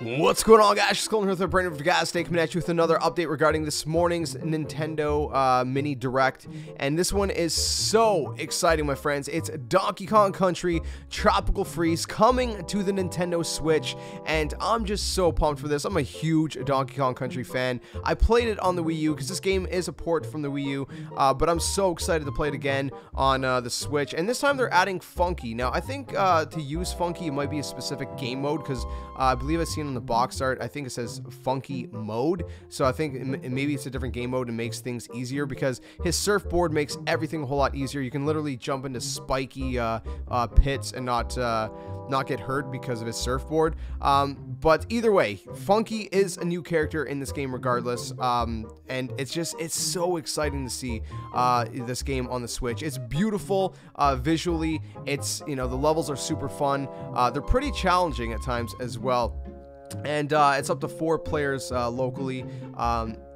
What's going on, guys? JSkeleton here with a brand new guys today, coming at you with another update regarding this morning's Nintendo mini direct, and this one is so exciting, my friends. It's Donkey Kong Country Tropical Freeze coming to the Nintendo Switch, and I'm just so pumped for this. I'm a huge Donkey Kong Country fan. I played it on the Wii U because this game is a port from the Wii U, but I'm so excited to play it again on the Switch. And this time they're adding Funky. Now I think to use Funky it might be a specific game mode, because I believe I've seen on the box art, I think it says Funky Mode, so I think maybe it's a different game mode and makes things easier, because his surfboard makes everything a whole lot easier. You can literally jump into spiky pits and not get hurt because of his surfboard. But either way, Funky is a new character in this game regardless, and it's so exciting to see this game on the Switch. It's beautiful visually. It's, you know, the levels are super fun. They're pretty challenging at times as well. And it's up to 4 players locally.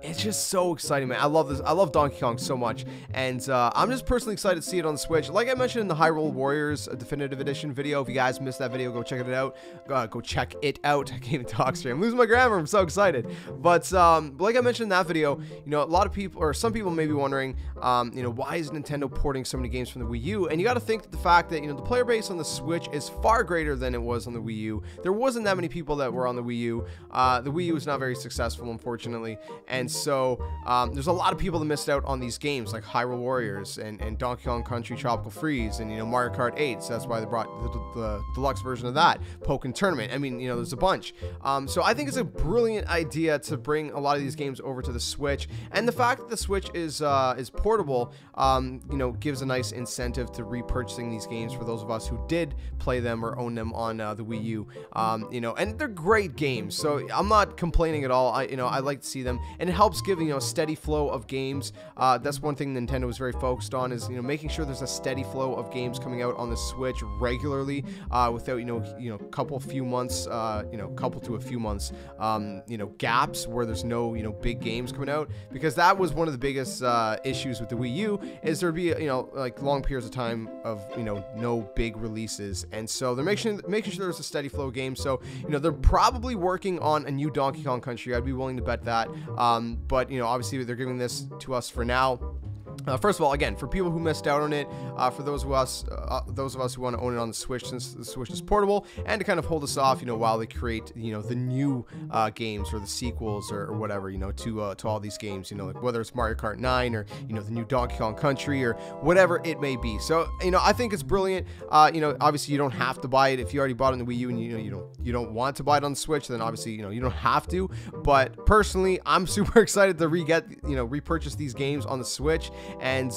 It's just so exciting, man. I love this. I love Donkey Kong so much, and I'm just personally excited to see it on the Switch. Like I mentioned in the Hyrule Warriors Definitive Edition video, if you guys missed that video, go check it out. Go check it out. I can't even talk straight. I'm losing my grammar. I'm so excited. But like I mentioned in that video, you know, a lot of people, or some people may be wondering, you know, why is Nintendo porting so many games from the Wii U? And you got to think that the fact that, you know, the player base on the Switch is far greater than it was on the Wii U. There wasn't that many people that were on the Wii U. The Wii U was not very successful, unfortunately, and so there's a lot of people that missed out on these games like Hyrule Warriors and Donkey Kong Country Tropical Freeze, and, you know, Mario Kart 8, so that's why they brought the deluxe version of that. Pokken Tournament, I mean, you know, there's a bunch. So I think it's a brilliant idea to bring a lot of these games over to the Switch, and the fact that the Switch is portable, you know, gives a nice incentive to repurchasing these games for those of us who did play them or own them on the Wii U. You know, and they're great games, so I'm not complaining at all. You know, I like to see them, and it helps give, you know, a steady flow of games. That's one thing Nintendo was very focused on, is, you know, making sure there's a steady flow of games coming out on the Switch regularly, without, you know, couple to a few months, you know, gaps where there's no, you know, big games coming out, because that was one of the biggest issues with the Wii U, is there'd be, you know, like long periods of time of, you know, no big releases, and so they're making sure there's a steady flow of games. So, you know, they're probably working on a new Donkey Kong Country. I'd be willing to bet that, but, you know, obviously they're giving this to us for now. First of all, again, for people who missed out on it, for those of us who want to own it on the Switch, since the Switch is portable, and to kind of hold us off, you know, while they create, you know, the new games or the sequels or whatever, you know, to all these games, you know, like whether it's Mario Kart 9 or, you know, the new Donkey Kong Country or whatever it may be. So, you know, I think it's brilliant. You know, obviously you don't have to buy it if you already bought it on the Wii U, and you don't want to buy it on the Switch. Then obviously, you know, you don't have to. But personally, I'm super excited to repurchase these games on the Switch. And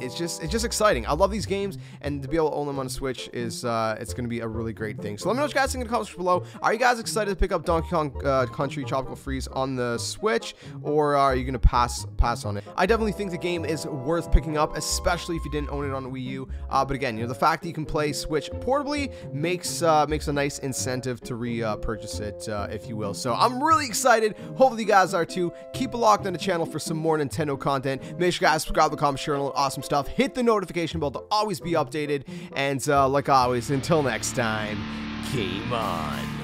it's just exciting. I love these games, and to be able to own them on a Switch is it's going to be a really great thing. So let me know what you guys think in the comments below. Are you guys excited to pick up Donkey Kong Country Tropical Freeze on the Switch, or are you going to pass on it? I definitely think the game is worth picking up, especially if you didn't own it on the Wii U. But again, you know, the fact that you can play Switch portably makes a nice incentive to repurchase it, if you will. So I'm really excited. Hopefully you guys are too. Keep it locked on the channel for some more Nintendo content. Make sure you guys subscribe, comment, share, and all awesome stuff. Hit the notification bell to always be updated. And like always, until next time, game on.